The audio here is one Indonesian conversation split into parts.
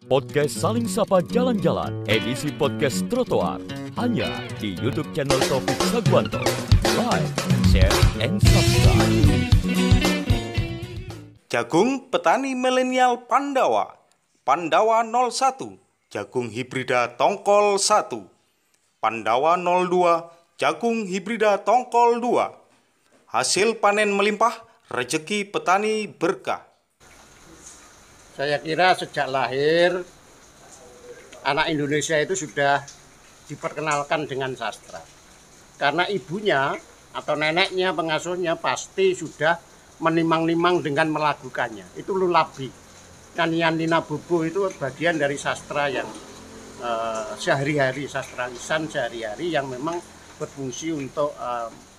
Podcast Saling Sapa Jalan-Jalan, edisi podcast trotoar, hanya di YouTube channel Taufik Sagwanto. Like, share, and subscribe. Jagung petani milenial Pandawa, Pandawa 01, jagung hibrida tongkol 1, Pandawa 02, jagung hibrida tongkol 2. Hasil panen melimpah, rezeki petani berkah. Saya kira sejak lahir anak Indonesia itu sudah diperkenalkan dengan sastra. Karena ibunya atau neneknya, pengasuhnya pasti sudah menimang-nimang dengan melakukannya. Itu lulabi. Nyanyian Nina Bobo itu bagian dari sastra yang sehari-hari, sastra lisan sehari-hari yang memang berfungsi untuk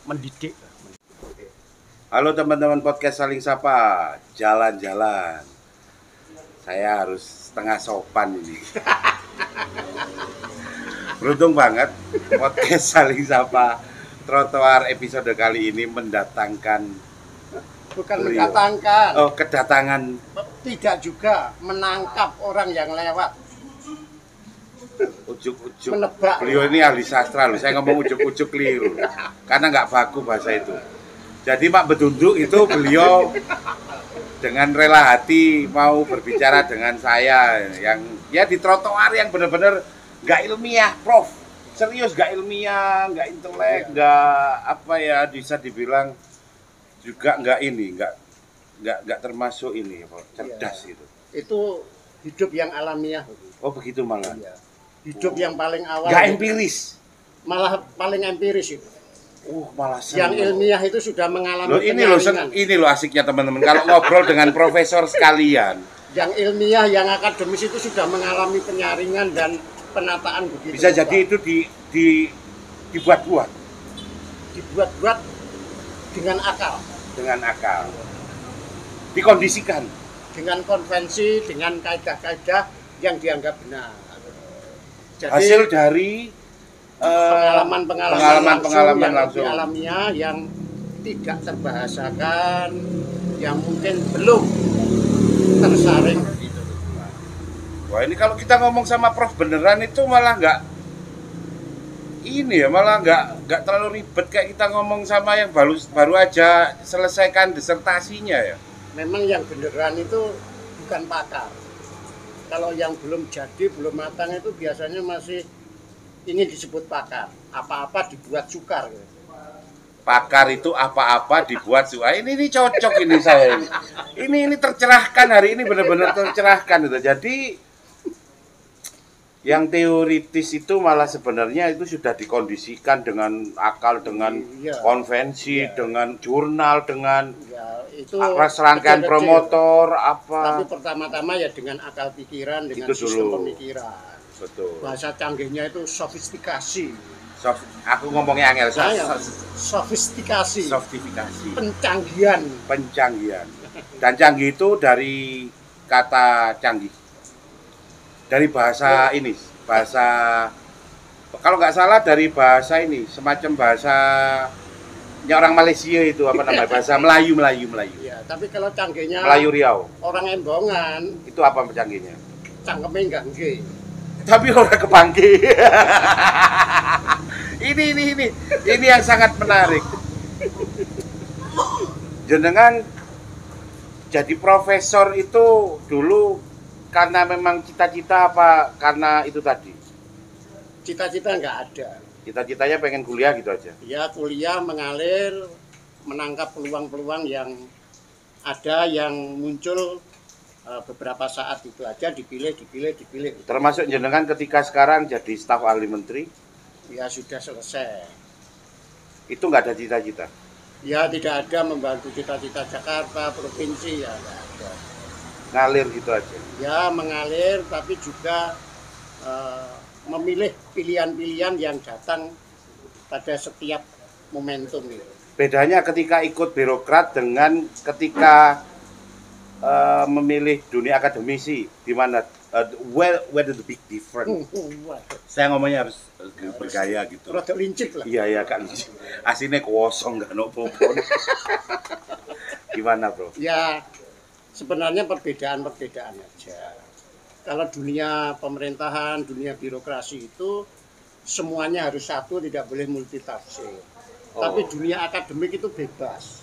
mendidik. Halo teman-teman podcast Saling Sapa Jalan-Jalan. Saya harus setengah sopan ini. Beruntung banget podcast Saling Sapa Trotoar episode kali ini mendatangkan kedatangan. Tidak juga menangkap orang yang lewat. Ujuk-ujuk. Menebak. Beliau ini ahli sastra loh. Saya ngomong ujuk-ujuk keliru. Karena nggak baku bahasa itu. Jadi Pak Bedunduk itu beliau dengan rela hati mau berbicara dengan saya yang ya di trotoar yang benar-benar nggak ilmiah, Prof. Serius nggak ilmiah, nggak intelek, nggak bisa dibilang juga nggak termasuk ini, cerdas gitu. Itu hidup yang alamiah. Oh begitu malah. Ya. Hidup yang paling awal. Nggak empiris. Malah paling empiris itu. Malah yang ilmiah itu sudah mengalami penyaringan. Ini loh asiknya teman-teman kalau ngobrol dengan profesor sekalian. Yang ilmiah, yang akademis itu sudah mengalami penyaringan dan penataan begitu. Bisa jadi itu dibuat-buat. Dibuat-buat dengan akal. Dengan akal. Dikondisikan. Dengan konvensi, dengan kaidah-kaidah yang dianggap benar. Jadi, hasil dari pengalaman langsung alamiah yang tidak terbahasakan, yang mungkin belum tersaring gitu. Wah ini kalau kita ngomong sama Prof beneran itu malah nggak terlalu ribet kayak kita ngomong sama yang baru aja selesaikan disertasinya ya. Memang yang beneran itu bukan pakar. Kalau yang belum jadi, belum matang itu biasanya masih ini disebut pakar. Apa-apa dibuat sukar gitu. Pakar itu apa-apa dibuat sukar. Ini cocok ini saya ini. Ini tercerahkan hari ini benar-benar tercerahkan itu. Jadi yang teoritis itu malah sebenarnya itu sudah dikondisikan dengan akal, dengan konvensi, dengan jurnal, dengan itu rangkaian promotor apa. Tapi pertama-tama ya dengan akal pikiran, dengan itu sistem pemikiran. Betul. Bahasa canggihnya itu sofistikasi. Aku ngomongnya angel. Sofistikasi. Pencanggihan. Dan canggih itu dari kata canggih. Dari bahasa ini, bahasa kalau nggak salah dari bahasa ini, semacam bahasanya orang Malaysia itu apa namanya? Bahasa Melayu. Ya, tapi kalau canggihnya Melayu Riau. Orang Embongan. Itu apa canggihnya? Cangkeme enggak nggih. Tapi orang kebangke. ini yang sangat menarik. Jenengan jadi profesor itu dulu karena memang cita-cita apa karena itu tadi? Cita-cita enggak ada. Cita-citanya pengen kuliah gitu aja? Ya kuliah mengalir, menangkap peluang-peluang yang ada yang muncul. Beberapa saat itu aja dipilih. Termasuk jenengan ketika sekarang jadi staf ahli menteri? Ya sudah selesai. Itu nggak ada cita-cita? Ya tidak ada membantu cita-cita Jakarta, provinsi ya nggak ada. Ngalir gitu aja? Ya mengalir tapi juga memilih pilihan-pilihan yang datang pada setiap momentum itu. Bedanya ketika ikut birokrat dengan ketika memilih dunia akademisi di mana where the big difference? Saya ngomongnya harus bergaya gitu. Rada lincip lah. Iya Kak lincip. Asine kosong nggak nopo-nopo. Gimana Bro? Ya sebenarnya perbedaan aja. Kalau dunia pemerintahan, dunia birokrasi itu semuanya harus satu, tidak boleh multitafsir. Tapi dunia akademik itu bebas.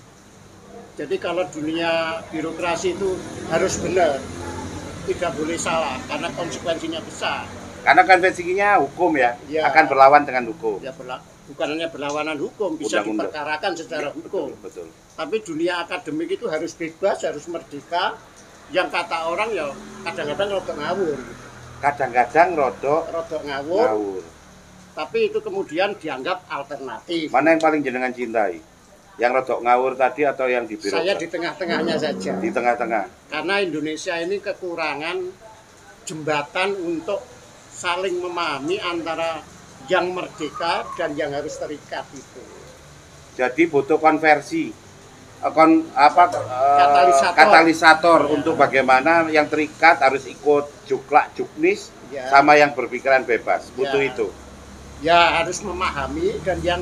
Jadi kalau dunia birokrasi itu harus benar, tidak boleh salah, karena konsekuensinya besar. Karena konvensinya hukum ya, Ya. akan berlawan dengan hukum. Ya bukan hanya berlawanan hukum, bisa Undang-undang. diperkarakan secara hukum. Betul. Tapi dunia akademik itu harus bebas, harus merdeka. Yang kata orang ya kadang-kadang rodok ngawur. Kadang-kadang rodok Rodok ngawur, ngawur. tapi itu kemudian dianggap alternatif. Mana yang paling jenengan cintai? Yang rodok ngawur tadi atau yang di birokrat? Saya di tengah-tengahnya saja. Di tengah-tengah. Karena Indonesia ini kekurangan jembatan untuk saling memahami antara yang merdeka dan yang harus terikat itu. Jadi butuh konversi, Ya. katalisator untuk bagaimana yang terikat harus ikut juklak juknis Ya. sama yang berpikiran bebas. Butuh Ya. itu. Ya harus memahami, dan yang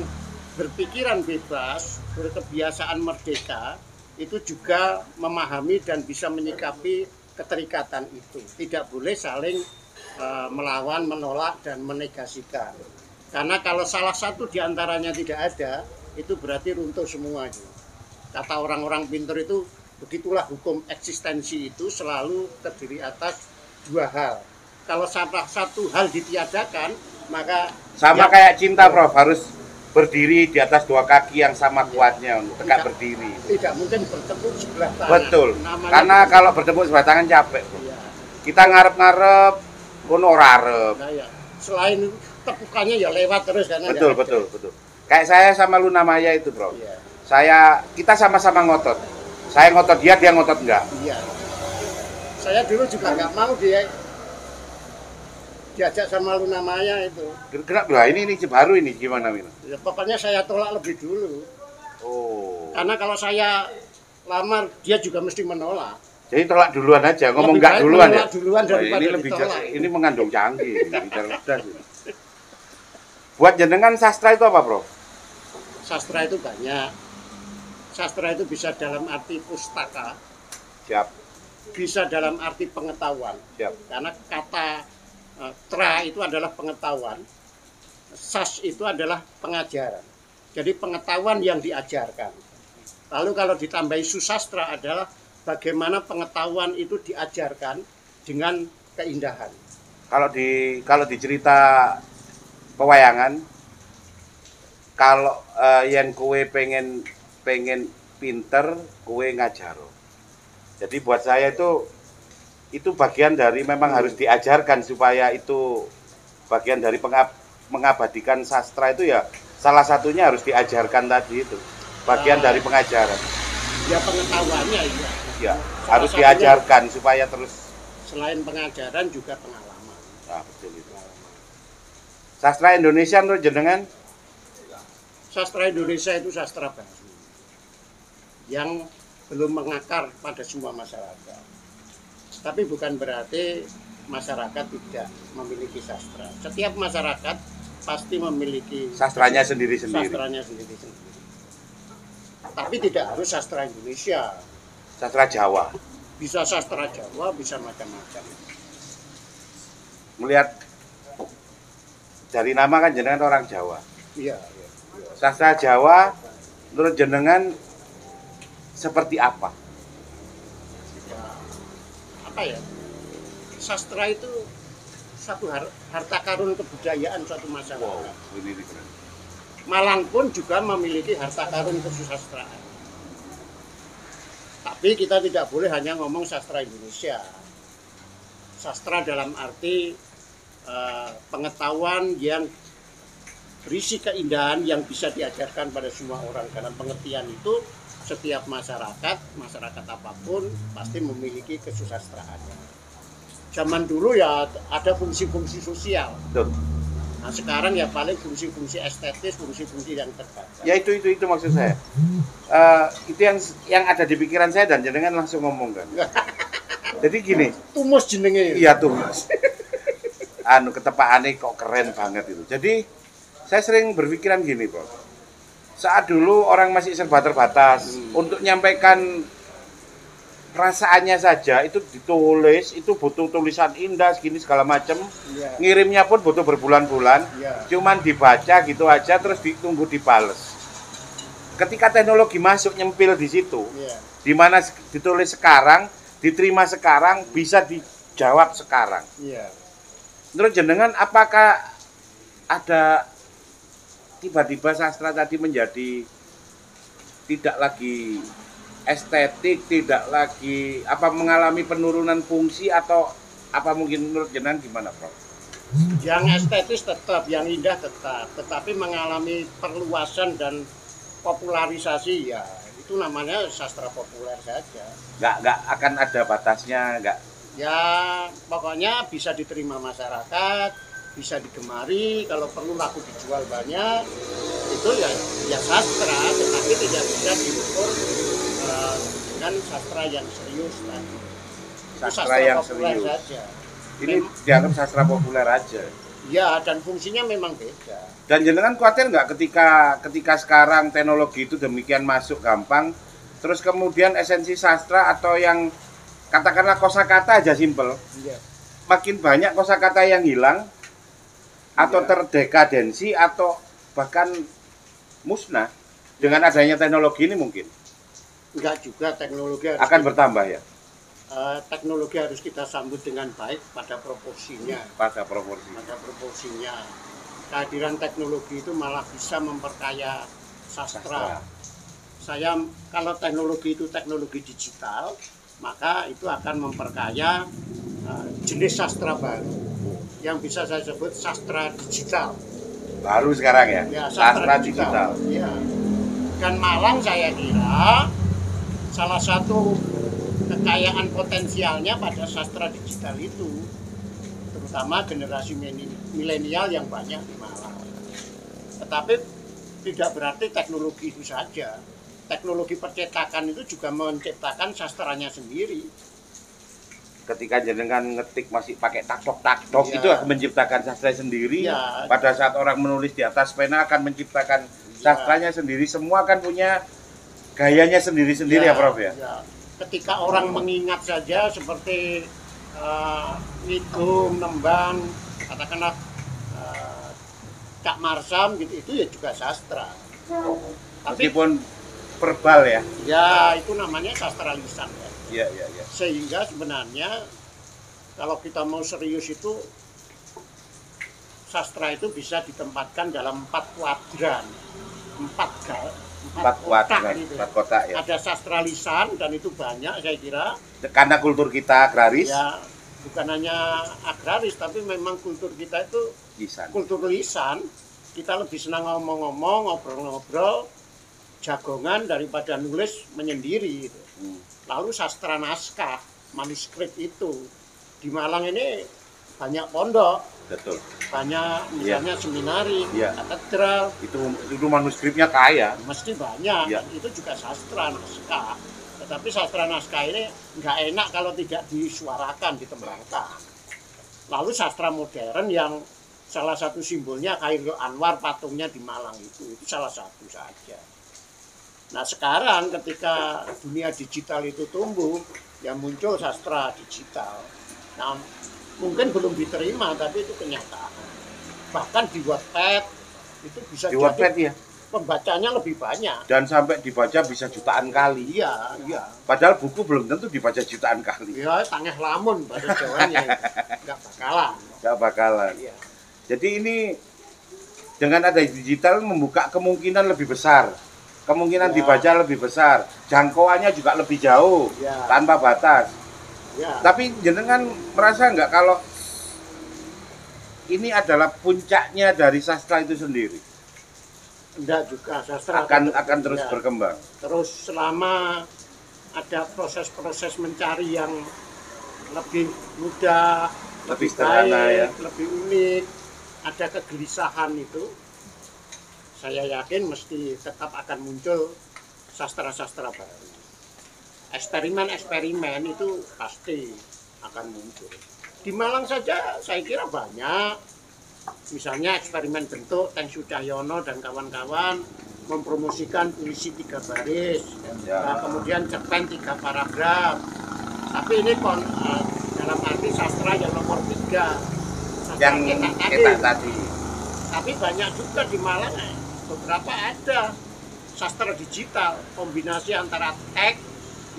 berpikiran bebas, berkebiasaan merdeka, itu juga memahami dan bisa menyikapi keterikatan itu. Tidak boleh saling melawan, menolak, dan menegasikan. Karena kalau salah satu diantaranya tidak ada, itu berarti runtuh semuanya. Kata orang-orang pintar itu, begitulah hukum eksistensi itu selalu terdiri atas dua hal. Kalau salah satu hal ditiadakan, maka Sama yang- kayak cinta, Prof, harus berdiri di atas dua kaki yang sama kuatnya untuk tegak Tidak. berdiri. tidak mungkin bertepuk sebelah tangan. Betul. Namanya- Karena kalau bertepuk sebelah tangan capek, Prof. Iya. Kita ngarep-ngarep, kono ora arep. Nah, ya. Selain tepukannya ya lewat terus karena Betul, nggak ada. betul. Kayak saya sama Luna Maya itu, Bro. Iya. Kita sama-sama ngotot. Saya ngotot dia ngotot enggak. Iya. Saya dulu juga nggak mau diajak sama Luna Maya itu. Kenapa? Lah ini baru ini gimana ini? Ya, pokoknya saya tolak lebih dulu. Oh. Karena kalau saya lamar, dia juga mesti menolak. Jadi tolak duluan aja, ngomong Lebih enggak baik duluan ya. menolak duluan Wah, daripada ini lebih ditolak. ini mengandung canggih, ini cerdas ini. Buat jenengan sastra itu apa, Bro? Sastra itu banyak. Sastra itu bisa dalam arti pustaka, Siap, bisa dalam arti pengetahuan. siap. Karena kata tra itu adalah pengetahuan, sas itu adalah pengajaran. Jadi pengetahuan yang diajarkan. Lalu kalau ditambahi susastra adalah bagaimana pengetahuan itu diajarkan dengan keindahan. Kalau di cerita pewayangan, kalau yang kue pengen pinter, kue ngajaro. Jadi buat saya itu bagian dari memang harus diajarkan supaya itu bagian dari mengabadikan sastra itu ya salah satunya harus diajarkan tadi itu bagian dari pengajaran. Ya pengetahuannya iya. Ya, Salah harus satunya- diajarkan supaya terus. Selain pengajaran juga pengalaman. Nah, betul itu. Sastra Indonesia menurut jenengan Sastra Indonesia itu sastra baru yang belum mengakar pada semua masyarakat. Tapi bukan berarti masyarakat tidak memiliki sastra. Setiap masyarakat pasti memiliki sastranya sendiri-sendiri. sastranya sendiri-sendiri. Tapi tidak harus sastra Indonesia. Sastra Jawa. Bisa sastra Jawa, bisa macam-macam. Melihat dari nama kan jenengan orang Jawa. Iya, iya. Sastra Jawa menurut jenengan seperti apa? Apa ya? Sastra itu satu harta karun kebudayaan suatu masyarakat. Ini keren. Malang pun juga memiliki harta karun kesusastraan. Tapi kita tidak boleh hanya ngomong sastra Indonesia. Sastra dalam arti pengetahuan yang berisi keindahan yang bisa diajarkan pada semua orang. Dalam pengertian itu setiap masyarakat apapun pasti memiliki kesusastraannya. Zaman dulu ya ada fungsi-fungsi sosial. Tuh. Nah sekarang ya paling fungsi-fungsi estetis, fungsi-fungsi yang terbatas. Ya itu maksud saya. Itu yang ada di pikiran saya dan jenengan langsung ngomong kan. Jadi gini, Tumus jenenge. iya tuh Mas. Ketepakane kok keren banget itu. Jadi saya sering berpikiran gini, Bro. Saat dulu orang masih serba terbatas untuk menyampaikan perasaannya saja itu ditulis, itu butuh tulisan indah segini segala macam. Iya. Ngirimnya pun butuh berbulan-bulan. Iya. Cuman dibaca gitu aja terus ditunggu dibales. Ketika teknologi masuk nyempil di situ, Iya. di mana ditulis sekarang, diterima sekarang, bisa dijawab sekarang. Iya. Menurut jenengan apakah ada tiba-tiba sastra tadi menjadi tidak lagi estetik, tidak lagi mengalami penurunan fungsi atau apa mungkin menurut jenengan gimana, Prof? Yang estetis tetap, yang indah tetap, tetapi mengalami perluasan dan popularisasi ya itu namanya sastra populer saja. Nggak akan ada batasnya, nggak. Ya pokoknya bisa diterima masyarakat, bisa digemari, kalau perlu laku dijual banyak, itu ya sastra, tetapi tidak bisa diukur dengan sastra yang serius tadi. Sastra yang populer serius. Saja. Ini dianggap sastra populer aja. Ya, dan fungsinya memang beda. Dan jenengan khawatir nggak ketika sekarang teknologi itu demikian masuk gampang, terus kemudian esensi sastra atau yang katakanlah kosakata aja simpel, Iya. makin banyak kosakata yang hilang atau Iya. terdekadensi atau bahkan musnah dengan adanya teknologi ini mungkin Enggak juga, teknologi harus akan bertambah ya teknologi harus kita sambut dengan baik pada proporsinya. pada proporsi. Pada proporsinya. Kehadiran teknologi itu malah bisa memperkaya sastra. Saya kalau teknologi itu teknologi digital, maka itu akan memperkaya jenis sastra baru yang bisa saya sebut sastra digital. Baru sekarang ya, Ya, sastra digital. Ya. Dan Malang saya kira salah satu kekayaan potensialnya pada sastra digital itu, terutama generasi milenial yang banyak di Malang. Tetapi tidak berarti teknologi itu saja. Teknologi percetakan itu juga menciptakan sastranya sendiri. Ketika jenengan ngetik masih pakai taktok Ya. itu akan menciptakan sastra sendiri. Ya. Pada saat orang menulis di atas pena akan menciptakan sastranya sendiri. Semua akan punya gayanya sendiri-sendiri ya, Prof ya. Ketika orang mengingat saja seperti Ngidung, Nembang, katakanlah Cak Marsam gitu, itu ya juga sastra. Tapi Meskipun verbal ya. ya itu namanya sastra lisan ya. Iya, iya, iya. Sehingga sebenarnya kalau kita mau serius itu sastra itu bisa ditempatkan dalam 4 kuadran, 4 kotak gitu. 4 kotak ya. Ada sastra lisan dan itu banyak saya kira. Karena kultur kita agraris, Ya bukan hanya agraris tapi memang kultur kita itu lisan. kultur lisan. Kita lebih senang ngomong-ngomong, ngobrol-ngobrol, jagongan daripada nulis menyendiri gitu. Lalu sastra naskah, manuskrip itu di Malang ini banyak pondok, Betul. banyak misalnya seminari, Iya. katedral, Itu manuskripnya kaya. mesti banyak. Iya. Dan itu juga sastra naskah. Tetapi sastra naskah ini nggak enak kalau tidak disuarakan, ditembangkan. Lalu sastra modern yang salah satu simbolnya Khairul Anwar, patungnya di Malang itu salah satu saja. Nah sekarang ketika dunia digital itu tumbuh, ya muncul sastra digital. Nah mungkin belum diterima, tapi itu kenyataan. Bahkan di Wattpad itu bisa Di Wattpad jadi ya. pembacanya lebih banyak. Dan sampai dibaca bisa jutaan kali. Iya, iya. Padahal buku belum tentu dibaca jutaan kali. Ya tangeh lamun pada Jawanya, nggak bakalan. Gak bakalan. Iya. Jadi ini dengan ada digital membuka kemungkinan lebih besar. Kemungkinan Ya. dibaca lebih besar. Jangkauannya juga lebih jauh. Ya. Tanpa batas. Ya. Tapi jenengan merasa nggak kalau ini adalah puncaknya dari sastra itu sendiri? Enggak juga sastra Akan terus ya. berkembang. Terus selama ada proses-proses mencari yang lebih mudah, Lebih sederhana, baik, ya. lebih unik, ada kegelisahan itu, saya yakin mesti tetap akan muncul sastra-sastra baru. Eksperimen-eksperimen itu pasti akan muncul. Di Malang saja saya kira banyak. Misalnya eksperimen bentuk Teng Sudahyono dan kawan-kawan mempromosikan puisi 3 baris, Ya. nah, kemudian cerpen 3 paragraf, Tapi ini dalam arti sastra yang nomor 3. Yang cetak tadi. Tapi banyak juga di Malang, beberapa ada sastra digital, kombinasi antara teks,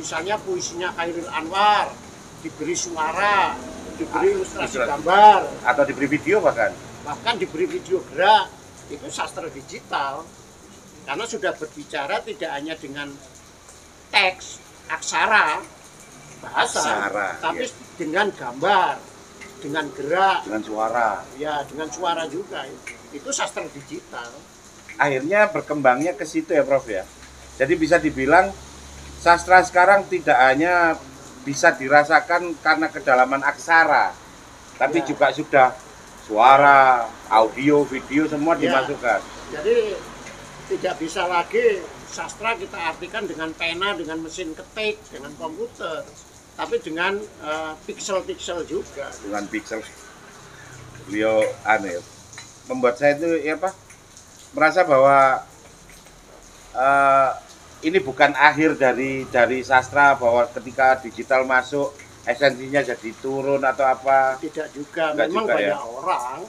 misalnya puisinya Khairil Anwar, diberi suara, diberi ilustrasi gambar, atau diberi video bahkan diberi video gerak. Itu sastra digital, karena sudah berbicara tidak hanya dengan teks, aksara, bahasa, tapi iya, dengan gambar, dengan gerak, dengan suara. Ya, dengan suara juga. Itu sastra digital. Akhirnya berkembangnya ke situ ya, Prof ya. Jadi bisa dibilang sastra sekarang tidak hanya bisa dirasakan karena kedalaman aksara, tapi juga sudah suara, audio, video semua dimasukkan. Jadi tidak bisa lagi sastra kita artikan dengan pena, dengan mesin ketik, dengan komputer, tapi dengan pixel-pixel juga. Dengan pixel. Beliau aneh. Membuat saya itu merasa bahwa ini bukan akhir dari sastra, bahwa ketika digital masuk esensinya jadi turun atau apa. Tidak juga. Enggak Memang juga,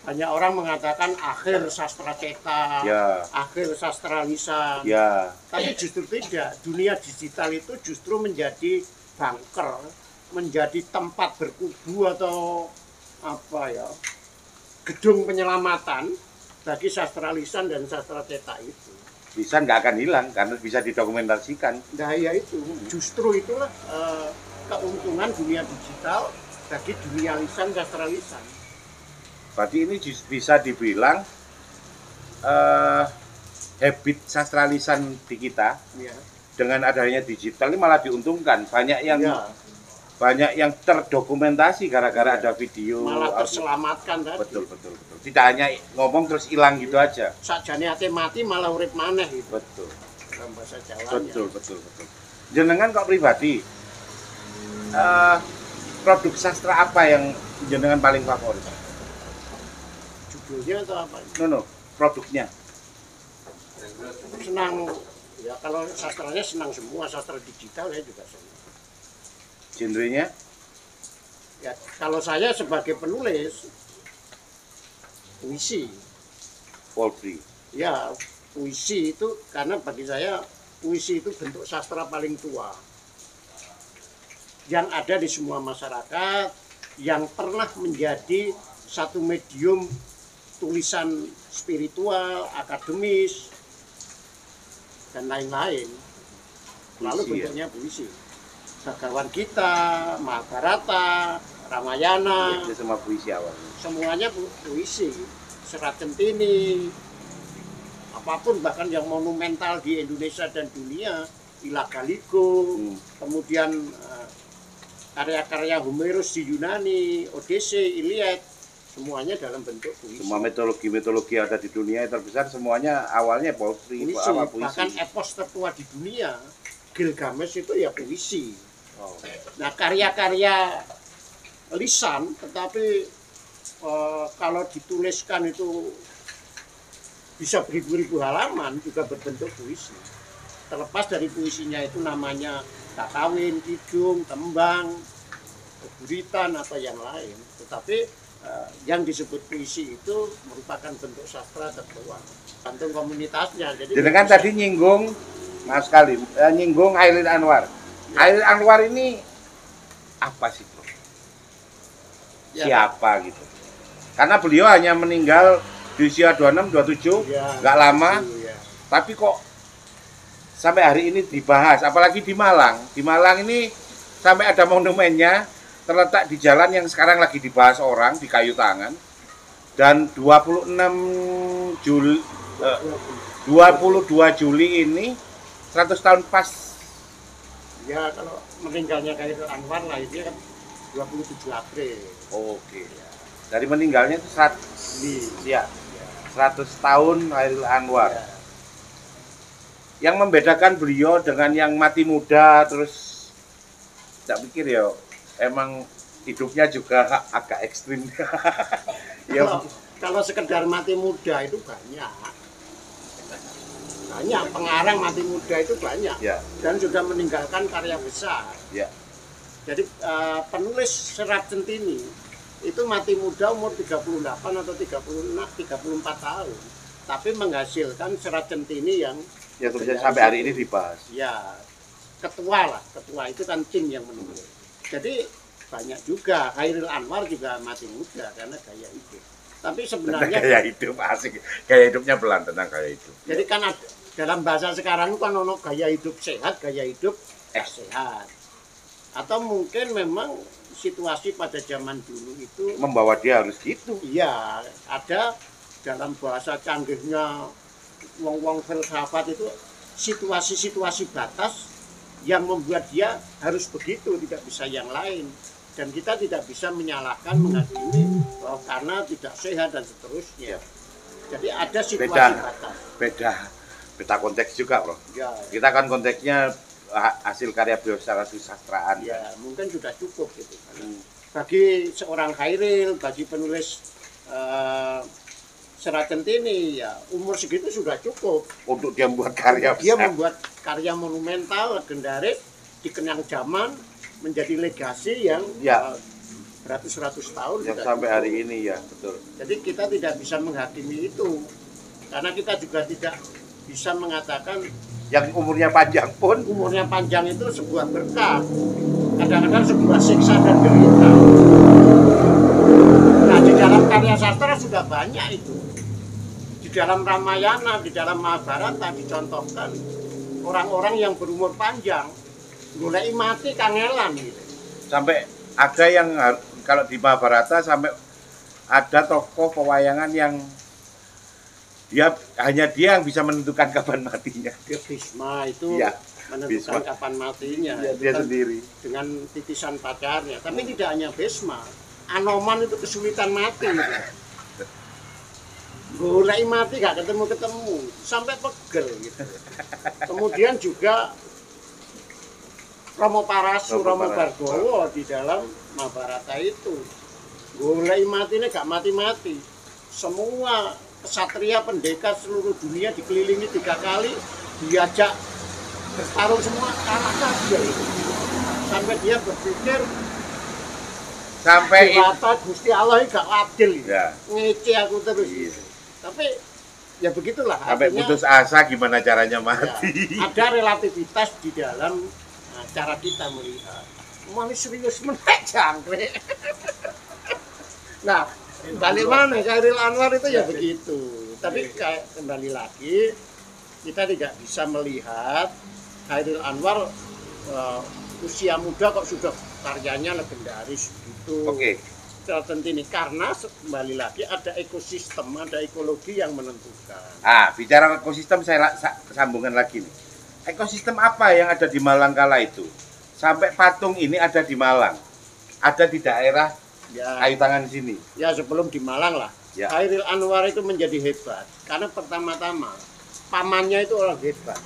banyak orang mengatakan akhir sastra cetak, akhir sastra lisan. Tapi justru tidak. Dunia digital itu justru menjadi bunker, menjadi tempat berkubu atau gedung penyelamatan bagi sastra lisan dan sastra cetak itu. Lisan nggak akan hilang karena bisa didokumentasikan. Nah ya itu, justru itulah keuntungan dunia digital bagi dunia lisan, sastra lisan. Berarti ini bisa dibilang habit sastra lisan di kita dengan adanya digital ini malah diuntungkan. Banyak yang terdokumentasi gara-gara ada video. Malah terselamatkan tadi. Betul. Tidak hanya ngomong terus hilang gitu aja. Sakjane ate mati malah urip maneh gitu. Betul. Dalam bahasa Jawanya. Betul. Jenengan kok pribadi produk sastra apa yang jenengan paling favorit? Judulnya atau apa? No, produknya. Senang. Ya kalau sastranya senang semua, sastra digital ya juga senang. Genrenya? Ya, kalau saya sebagai penulis puisi. Poetry. Ya, puisi itu karena bagi saya puisi itu bentuk sastra paling tua yang ada di semua masyarakat, yang pernah menjadi satu medium tulisan spiritual, akademis, dan lain-lain. Lalu bentuknya puisi. Bhagwan Gita, Mahabharata, Ramayana, itu semua puisi awal. Semuanya puisi. Serat Centini, apapun bahkan yang monumental di Indonesia dan dunia, Ilagaligo, kemudian karya-karya Homerus di Yunani, Odyssey, Iliad, semuanya dalam bentuk puisi. Semua mitologi yang ada di dunia yang terbesar semuanya awalnya puisi. Bahkan epos tertua di dunia, Gilgamesh itu ya puisi. Nah, karya-karya lisan, tetapi kalau dituliskan itu bisa beribu-ribu halaman, juga berbentuk puisi. Terlepas dari puisinya itu namanya kakawin, kidung, tembang, guritan atau yang lain. Tetapi yang disebut puisi itu merupakan bentuk sastra tertua, tergantung komunitasnya. Jadi kan tadi nyinggung, maaf sekali, nyinggung Khairil Anwar. Khairil Anwar ini apa sih, Bro? Siapa gitu? Karena beliau hanya meninggal di usia 26, 27, nggak lama. Tapi kok sampai hari ini dibahas, apalagi di Malang. Di Malang ini sampai ada monumennya terletak di jalan yang sekarang lagi dibahas orang, di Kayu Tangan. Dan 22 Juli ini 100 tahun pas. Ya, kalau meninggalnya Khairil Anwar lahirnya kan 27 April. Oke. Dari meninggalnya itu 100 tahun Khairil Anwar. Yang membedakan beliau dengan yang mati muda, terus tak pikir ya emang hidupnya juga agak ekstrim. Kalau sekedar mati muda itu banyak pengarang mati muda itu banyak, dan sudah meninggalkan karya besar. Jadi penulis Serat Centini itu mati muda umur 38 atau 34 tahun. Tapi menghasilkan Serat Centini yang Ya tulisan sampai hari ini dibahas. ya ketua itu kan tim yang menulis. Jadi banyak juga Chairil Anwar juga mati muda karena gaya hidup. Tapi sebenarnya Gaya hidup asik. Gaya hidupnya pelan tentang gaya hidup. jadi kan ada, dalam bahasa sekarang kan ono gaya hidup sehat, gaya hidup sehat. Atau mungkin memang situasi pada zaman dulu itu Membawa dia harus gitu. iya ada dalam bahasa canggihnya wong-wong filsafat itu situasi-situasi batas yang membuat dia harus begitu, tidak bisa yang lain. Dan kita tidak bisa menyalahkan, menghakimi bahwa karena tidak sehat dan seterusnya. Jadi ada situasi batas. Beda konteks juga, Bro. Ya, Kita kan konteksnya hasil karya beliau secara susastraan. ya mungkin sudah cukup gitu. Bagi seorang Chairil, bagi penulis Serat Centini, ya umur segitu sudah cukup. Untuk dia membuat karya Dia besar. membuat karya monumental, legendaris, dikenang zaman, menjadi legasi yang Ya. beratus-ratus tahun yang sudah sampai cukup. hari ini ya, betul. Jadi kita tidak bisa menghakimi itu, karena kita juga tidak bisa mengatakan Yang umurnya panjang pun umurnya panjang itu sebuah berkah, kadang-kadang sebuah siksa dan derita. Nah, di dalam karya sastra sudah banyak itu. Di dalam Ramayana, di dalam Mahabharata dicontohkan orang-orang yang berumur panjang mulai mati kangelan gitu. sampai ada yang kalau di Mahabharata sampai ada tokoh pewayangan yang hanya dia yang bisa menentukan kapan matinya. Dia Bhisma itu Iya, menentukan Bhisma. kapan matinya. Dia, Itu dia kan sendiri. dengan titisan pacarnya. Tapi tidak hanya Bhisma, Anoman itu kesulitan mati. Mulai mati gak ketemu-ketemu, sampai pegel gitu. Kemudian juga Romo Parasu, Romo Bargowo di dalam Mahabharata itu. Mulai mati ini gak mati-mati. Semua kesatria pendekar seluruh dunia dikelilingi 3 kali, diajak bertarung semua kalah saja itu. Sampai dia berpikir Sampai Dewata Gusti Allah ini gak adil, Ya. ngece aku terus. Iya. Tapi ya begitulah. sampai artinya, putus asa gimana caranya ya, mati. ada relativitas di dalam cara kita melihat. Mau serius menek jangkrik. Nah, balik mana Chairil Anwar itu ya begitu. Tapi kayak kembali lagi kita tidak bisa melihat Chairil Anwar usia muda kok sudah karyanya legendaris gitu. Oke. Serat Centini karena kembali lagi ada ekosistem, ada ekologi yang menentukan. Bicara ekosistem saya sambungan lagi nih. Ekosistem apa yang ada di Malang kala itu? Sampai patung ini ada di Malang. Ada di daerah Ya, Ayu Tangan sini. ya sebelum di Malang lah. Ya. Chairil Anwar itu menjadi hebat karena pertama-tama pamannya itu orang hebat.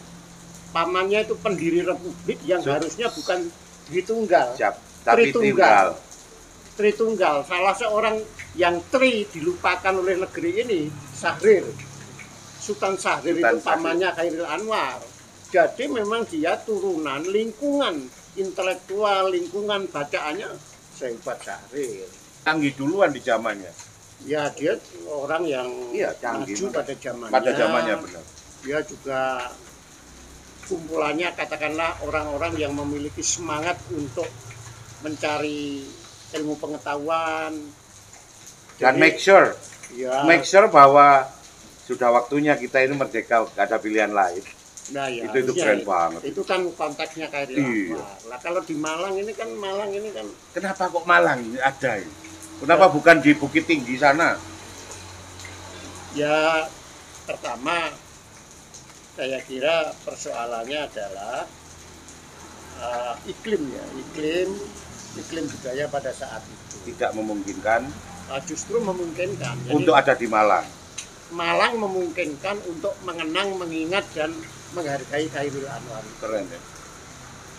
Pamannya itu pendiri republik yang harusnya bukan Tritunggal. Siap. Tapi Tritunggal. tinggal. Tritunggal, salah seorang yang dilupakan oleh negeri ini, Syahrir. Sultan Syahrir Sultan itu pamannya Chairil Anwar. Jadi memang dia turunan lingkungan intelektual, lingkungan bacaannya sehebat Syahrir. Canggih duluan di zamannya. Ya dia orang yang Iya, canggih. maju pada zamannya. Pada zamannya benar. Dia juga kumpulannya katakanlah orang-orang yang memiliki semangat untuk mencari ilmu pengetahuan. Dan Jadi, make sure bahwa sudah waktunya kita ini merdeka, gak ada pilihan lain. nah ya, itu harusnya keren banget. Itu kan konteksnya Chairil Iya. Anwar. Lah kalau di Malang ini kan Kenapa kok Malang ini ada ini? Kenapa bukan di Bukit Tinggi sana? ya pertama saya kira persoalannya adalah iklim ya, iklim budaya pada saat itu. Tidak memungkinkan Justru memungkinkan. Jadi, untuk ada di Malang. Malang memungkinkan untuk mengenang, mengingat dan menghargai Chairil Anwar. Keren ya.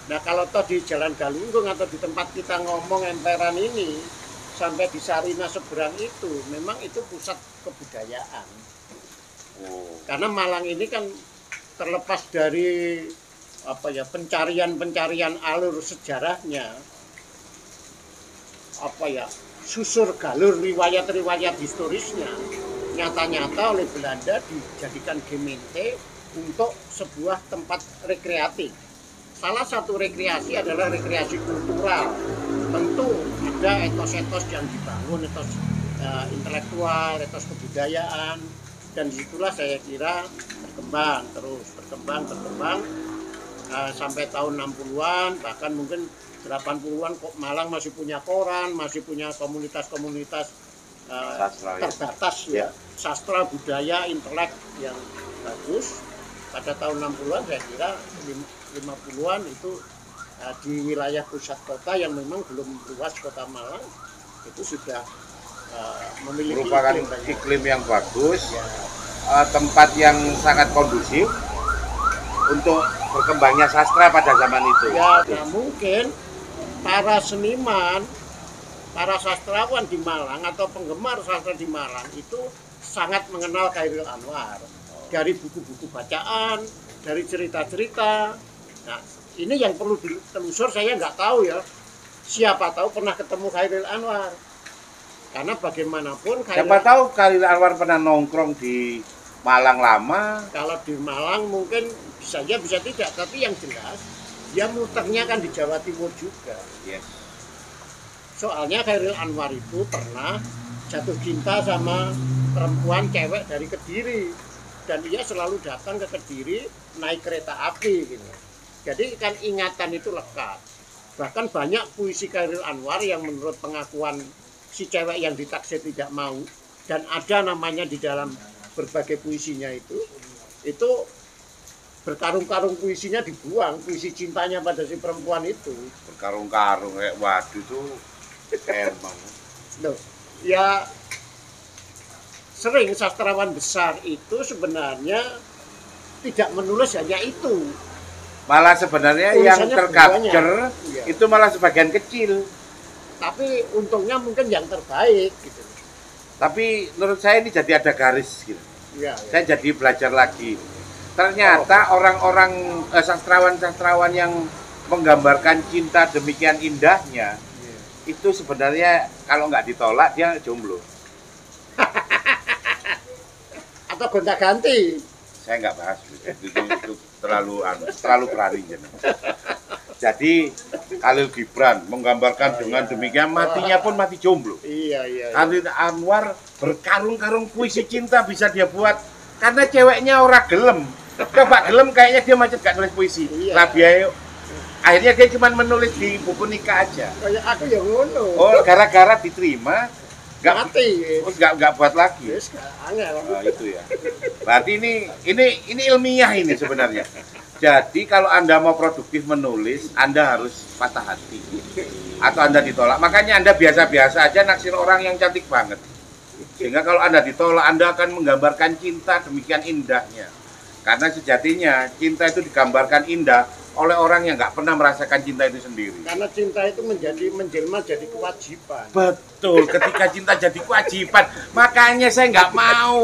Nah kalau toh di Jalan Galunggung atau di tempat kita ngomong emperan ini sampai di Sarina seberang itu, memang itu pusat kebudayaan. Oh. Karena Malang ini kan terlepas dari pencarian alur sejarahnya, susur galur riwayat-riwayat historisnya nyata-nyata oleh Belanda dijadikan gemeente untuk sebuah tempat rekreatif. Salah satu rekreasi adalah rekreasi kultural. Tentu ada etos-etos yang dibangun, etos intelektual, etos kebudayaan, dan disitulah saya kira berkembang sampai tahun 60-an, bahkan mungkin 80-an kok Malang masih punya koran, masih punya komunitas-komunitas terbatas ya, sastra, budaya, intelek yang bagus. Pada tahun 60-an saya kira 50-an itu di wilayah pusat kota yang memang belum luas kota Malang itu sudah memiliki merupakan iklim yang bagus, tempat yang sangat kondusif untuk berkembangnya sastra pada zaman itu. Ya, nah mungkin para seniman, para sastrawan di Malang atau penggemar sastra di Malang itu sangat mengenal Chairil Anwar dari buku-buku bacaan, dari cerita-cerita. Nah, ini yang perlu ditelusur, saya nggak tahu ya. Siapa tahu pernah ketemu Chairil Anwar. Karena bagaimanapun siapa tahu Chairil Anwar pernah nongkrong di Malang lama. Kalau di Malang mungkin bisa ya, bisa tidak, tapi yang jelas dia muternya kan di Jawa Timur juga. Yes. Soalnya Chairil Anwar itu pernah jatuh cinta sama perempuan cewek dari Kediri, dan dia selalu datang ke Kediri naik kereta api gitu. Jadi kan ingatan itu lekat. Bahkan banyak puisi Chairil Anwar yang menurut pengakuan si cewek yang ditaksir tidak mau, dan ada namanya di dalam berbagai puisinya itu berkarung-karung puisinya dibuang, puisi cintanya pada si perempuan itu. Berkarung-karung kayak waduh tuh emang. Loh, ya sering sastrawan besar itu sebenarnya tidak menulis hanya itu. Malah sebenarnya yang tercapture itu malah sebagian kecil. Tapi untungnya mungkin yang terbaik gitu. Tapi menurut saya ini jadi ada garis gitu. Ya. Saya jadi belajar lagi. Ternyata orang-orang sastrawan-sastrawan yang menggambarkan cinta demikian indahnya, itu sebenarnya kalau nggak ditolak dia jomblo. Atau gonta-ganti. Saya nggak bahas itu terlalu berani. Jadi Khalil Gibran menggambarkan dengan demikian matinya pun mati jomblo. Iya. Chairil Anwar berkarung-karung puisi cinta bisa dia buat karena ceweknya ora gelem. Coba gelem kayaknya dia macet gak nulis puisi. Iya. Rabiayo. Akhirnya dia cuma menulis di buku nikah aja. Kayak aku yang ngono. Oh, gara-gara diterima mati. Nggak buat lagi. Yes, angel. Nah, itu ya. Berarti ini ilmiah ini sebenarnya. Jadi kalau Anda mau produktif menulis, Anda harus patah hati. Atau Anda ditolak. Makanya Anda biasa-biasa aja naksir orang yang cantik banget. Sehingga kalau Anda ditolak, Anda akan menggambarkan cinta demikian indahnya. Karena sejatinya cinta itu digambarkan indah oleh orang yang nggak pernah merasakan cinta itu sendiri. Karena cinta itu menjelma jadi kewajiban. Betul, ketika cinta jadi kewajiban. Makanya saya nggak mau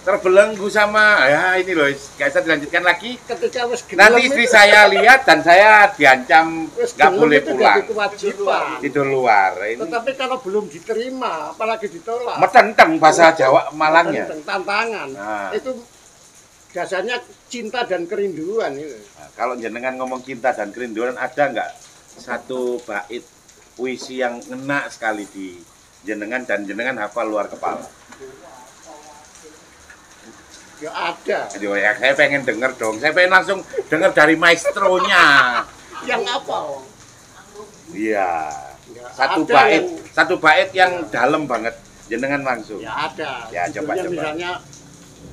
terbelenggu sama ini loh, gak bisa dilanjutkan lagi. Ketika nanti istri saya lihat dan saya diancam nggak boleh pulang. Tidur luar. Ini. Tetapi kalau belum diterima, apalagi ditolak. Metenteng bahasa Jawa Malangnya. Tantangan. Nah. Itu dasarnya cinta dan kerinduan itu. Nah, kalau jenengan ngomong cinta dan kerinduan, ada nggak satu bait puisi yang ngena sekali di jenengan dan jenengan hafal luar kepala? Ya ada. Ya, saya pengen denger dong. Saya pengen langsung denger dari maestronya. Yang apa? Iya. Ya, satu bait yang dalam banget. Jenengan langsung. Ya ada. Ya coba. Misalnya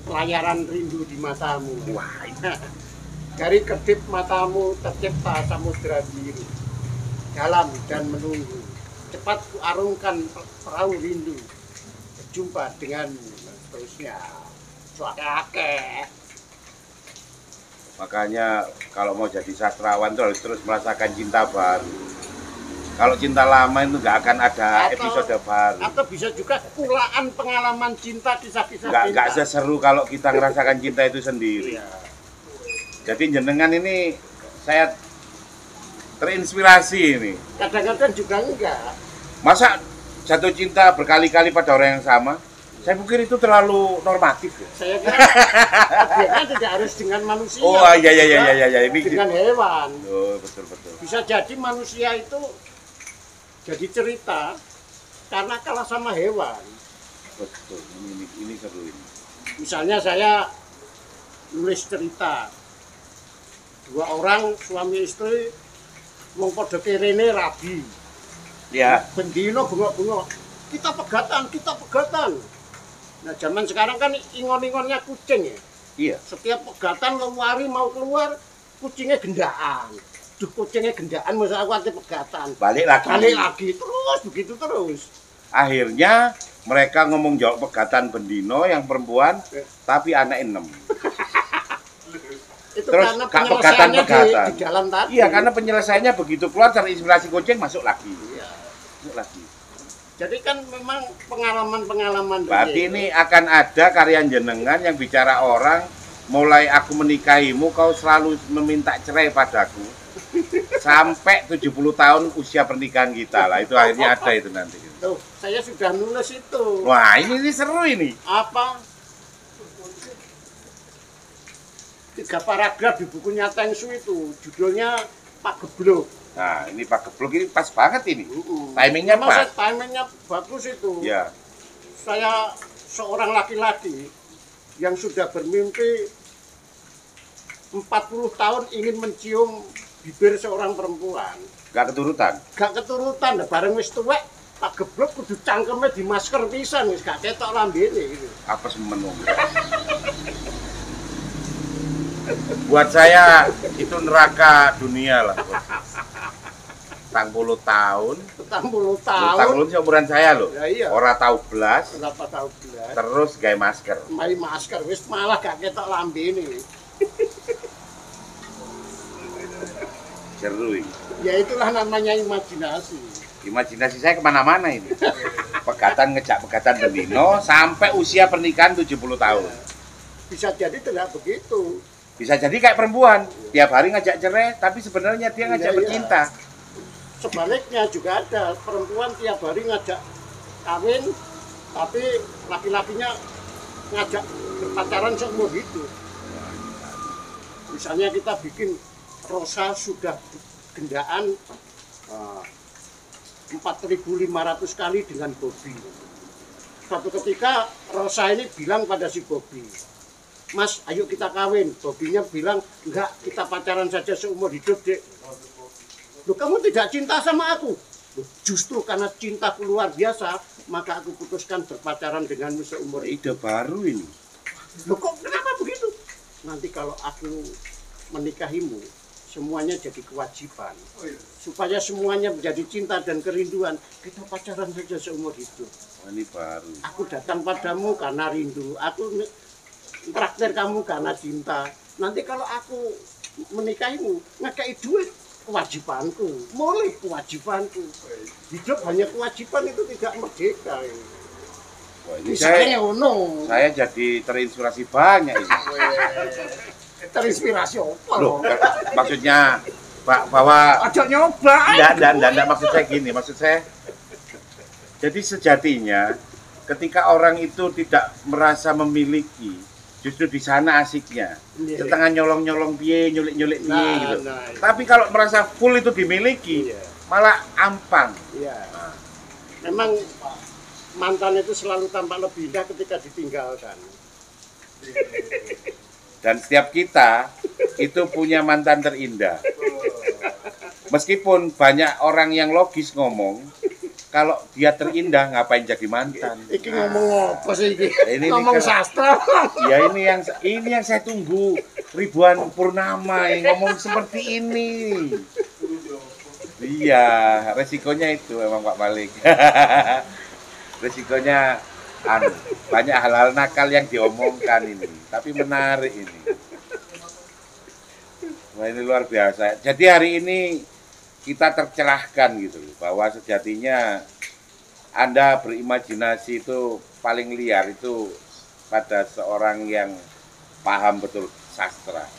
pelayaran rindu di matamu. Wah, dari kedip matamu tercipta samudra biru. Dalam dan menunggu. Cepat kuarungkan perahu rindu. Berjumpa dengan terusnya. Suake-ake. Makanya kalau mau jadi sastrawan tuh harus terus merasakan cinta baru. Kalau cinta lama itu nggak akan ada episode baru. Atau bisa juga kulaan pengalaman cinta, kisah-kisah cinta. Nggak seseru kalau kita ngerasakan cinta itu sendiri. Iya. Jadi jenengan ini saya terinspirasi ini. Kadang-kadang juga enggak. Masa jatuh cinta berkali-kali pada orang yang sama? Saya pikir itu terlalu normatif ya. Saya kira objeknya tidak harus dengan manusia. Oh iya ini dengan hewan. Oh betul. Bisa jadi manusia itu jadi cerita karena kalah sama hewan. Betul. Ini seru ini. Misalnya saya nulis cerita. 2 orang suami istri wong padha kerene rabi. Ya. Bendino bengok-bengok. Kita pegatan. Nah, zaman sekarang kan ingon-ingonnya kucing ya. Iya. Setiap pegatan lewari mau keluar, kucingnya gendaan. Duh, kucingnya gendaan, masa aku nanti pegatan. Balik lagi. Terus, begitu terus. Akhirnya mereka ngomong jawab pegatan bendino yang perempuan, tapi anak 6. Itu Terus karena Kak penyelesaiannya pegatan. di jalan tadi. Iya, karena penyelesaiannya begitu keluar terinspirasi kucing masuk lagi. Iya. Masuk lagi. Jadi kan memang pengalaman-pengalaman. Berarti ini akan ada karya jenengan yang bicara orang, mulai aku menikahimu kau selalu meminta cerai padaku. Sampai 70 tahun usia pernikahan kita lah, itu akhirnya ada itu nanti. Tuh, saya sudah nulis itu. Wah, ini seru ini. Apa? 3 paragraf di bukunya Teng Su itu, judulnya Pak Geblok. Nah, ini Pak Geblok ini pas banget ini. Timingnya pas. Timingnya bagus itu. Ya. Saya seorang laki-laki yang sudah bermimpi 40 tahun ingin mencium bibir seorang perempuan. Gak keturutan. Gak keturutan, bareng wis tuwek Pak Geblok kudu cangkeme di masker pisan wis gak ketok lambene gitu. Apa semenung? Buat saya itu neraka dunia lah. 40 tahun. 40 tahun. 40 seumuran saya loh. Ya, iya. Orang tahu belas. Berapa tahun belas? Terus gaya masker. Mai masker wis malah gak ketok lambene. Seru ini. Ya itulah namanya imajinasi. Imajinasi saya kemana-mana ini. Pegatan ngejak pegatan bendino sampai usia pernikahan 70 tahun. Bisa jadi tidak begitu. Bisa jadi kayak perempuan, tiap hari ngajak cerai, tapi sebenarnya dia ngajak Iya, bercinta. Sebaliknya juga ada perempuan tiap hari ngajak kawin, tapi laki-lakinya ngajak berpacaran seumur hidup. Misalnya kita bikin Rosa sudah gendaan 4.500 kali dengan Bobby. Suatu ketika Rosa ini bilang pada si Bobby, Mas, ayo kita kawin. Bobby-nya bilang, enggak, kita pacaran saja seumur hidup, Dek. Loh, kamu tidak cinta sama aku? Loh, justru karena cintaku luar biasa, maka aku putuskan berpacaran denganmu seumur hidup. Ide baru ini. Loh, kok kenapa begitu? Nanti kalau aku menikahimu, semuanya jadi kewajiban. Supaya semuanya menjadi cinta dan kerinduan, kita pacaran saja seumur hidup. Ini baru. Aku datang padamu karena rindu, aku traktir kamu karena cinta. Nanti kalau aku menikahimu, ngekei duit, kewajibanku, mulai kewajibanku. Hidup hanya kewajiban itu tidak merdeka. Wah, ini saya jadi terinspirasi banyak ini. Terinspirasi apa? Loh, maksudnya Pak bahwa Aja nyoba. enggak, maksud saya gini, maksud saya jadi sejatinya ketika orang itu tidak merasa memiliki, justru di sana asiknya. Iya. Setengah nyolong-nyolong piye, nyulik-nyulik piye Nah, gitu. nah. Tapi kalau merasa full itu dimiliki, Iya. malah ampang. Iya. Memang mantan itu selalu tampak lebih indah ketika ditinggalkan. Dan setiap kita itu punya mantan terindah. Meskipun banyak orang yang logis ngomong, kalau dia terindah ngapain jadi mantan? Iki ngomong apa sih iki? Ini Ngomong kan- sastra. Ya ini yang saya tunggu, Ridwan Purnama yang ngomong seperti ini. Iya, resikonya itu memang Pak Malik. Resikonya banyak hal-hal nakal yang diomongkan ini, tapi menarik ini. Wah, ini luar biasa. Jadi hari ini kita tercerahkan gitu bahwa sejatinya Anda berimajinasi itu paling liar itu pada seorang yang paham betul sastra.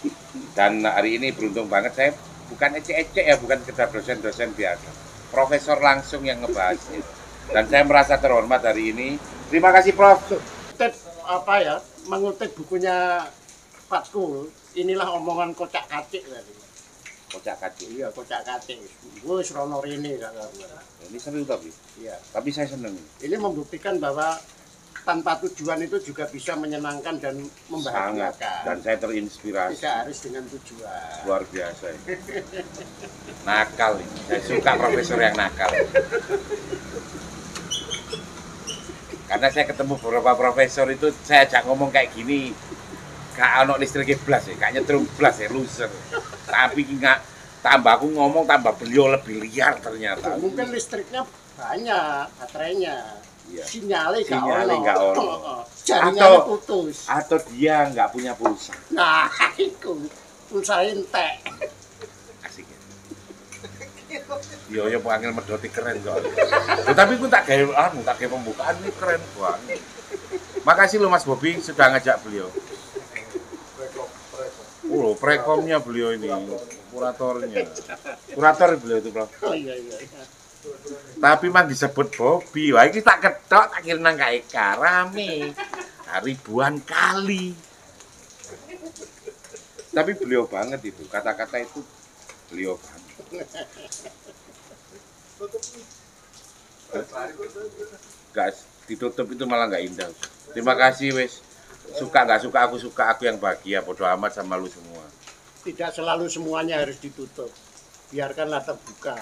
Dan hari ini beruntung banget saya bukan ecek-ecek ya, bukan sekedar dosen-dosen biasa. Profesor langsung yang ngebahas itu. Dan saya merasa terhormat hari ini. Terima kasih Prof. Kutip mengutip bukunya Fatkul, inilah omongan kocak kacik tadi. Kocak kacik. Iya, kocak kacik. Wis rono rene Ini seru tapi. Iya. Tapi saya seneng. Ini membuktikan bahwa tanpa tujuan itu juga bisa menyenangkan dan Sangat. membahagiakan. Dan saya terinspirasi. Tidak harus dengan tujuan. Luar biasa ini. Nakal ini. Saya suka profesor yang nakal. Karena saya ketemu beberapa profesor itu, saya ajak ngomong kayak gini, gak ono listriknya blas ya, gak nyetrum blas ya, loser. Tapi nggak, tambah aku ngomong, tambah beliau lebih liar ternyata. Mungkin listriknya banyak, baterainya. Iya. Sinyalnya nggak ono. Jaringannya putus. Atau dia nggak punya pulsa. Nah, itu pulsa entek. Asik ya. Yo panggil medoti keren soalnya. Tapi aku tak kayak pembukaan ini keren banget. Makasih lo Mas Bobi sudah ngajak beliau. Prekomnya beliau ini, kuratornya. Kurator beliau itu, Prof. Oh iya. Tapi mang disebut Bobi, wah ini tak ketok, tak kira nang KIK, rame. Ribuan kali. Tapi beliau banget itu, kata-kata itu beliau banget. Gak ditutup itu malah nggak indah. Terima kasih wes. Suka nggak suka aku yang bahagia. Bodo amat sama lu semua. Tidak selalu semuanya harus ditutup. Biarkanlah terbuka.